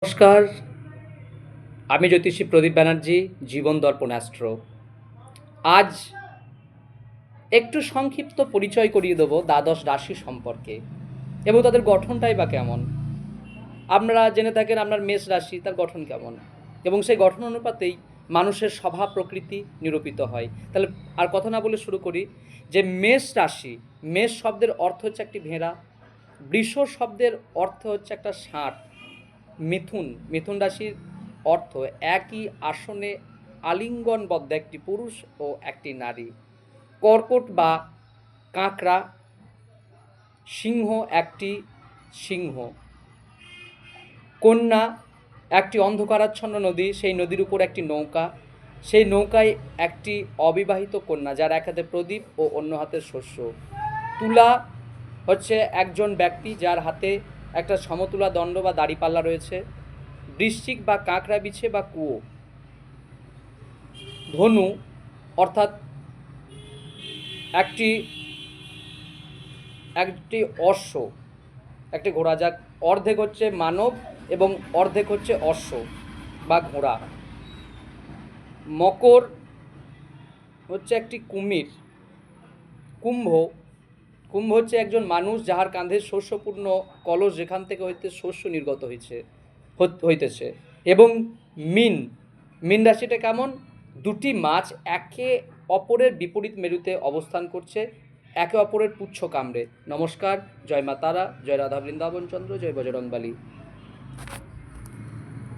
নমস্কার, আমি জ্যোতিষী প্রদীপ ব্যানার্জি, জীবন দর্পণ অ্যাস্ট্রো। আজ একটু সংক্ষিপ্ত পরিচয় করিয়ে দেবো দ্বাদশ রাশি সম্পর্কে এবং তাদের গঠনটাই বা কেমন। আপনারা জেনে থাকেন আপনার মেষ রাশি, তার গঠন কেমন এবং সেই গঠন অনুপাতেই মানুষের স্বভাব প্রকৃতি নিরূপিত হয়। তাহলে আর কথা না বলে শুরু করি। যে মেষ রাশি, মেষ শব্দের অর্থ হচ্ছে একটি ভেড়া, বৃষ শব্দের অর্থ হচ্ছে একটা ষাঁড়, মিথুন, মিথুন রাশির অর্থ একই আসনে আলিঙ্গনবদ্ধ একটি পুরুষ ও একটি নারী। কর্কট বা কাঁকড়া, সিংহ একটি সিংহ, কন্যা একটি অন্ধকারাচ্ছন্ন নদী, সেই নদীর উপর একটি নৌকা, সেই নৌকায় একটি অবিবাহিত কন্যা যার এক হাতে প্রদীপ ও অন্য হাতে শস্য। তুলা হচ্ছে একজন ব্যক্তি যার হাতে একটা সমতুলা দণ্ড বা দাড়িপাল্লা রয়েছে। বৃশ্চিক বা কাঁকড়া বিছে বা কুয়ো। ধনু অর্থাৎ একটি একটি অশ্ব, একটি ঘোড়া, যা অর্ধেক হচ্ছে মানব এবং অর্ধেক হচ্ছে অশ্ব বা ঘোড়া। মকর হচ্ছে একটি কুমির। কুম্ভ, কুম্ভ হচ্ছে একজন মানুষ যাহার কাঁধে শস্যপূর্ণ কলস, যেখান থেকে হইতে শস্য নির্গত হইতেছে। এবং মিন, মিন রাশিটা কেমন? দুটি মাছ একে অপরের বিপরীত মেরুতে অবস্থান করছে, একে অপরের পুচ্ছ কামড়ে। নমস্কার, জয় মা তারা, জয় রাধা বৃন্দাবন চন্দ্র, জয় বজরংবলী।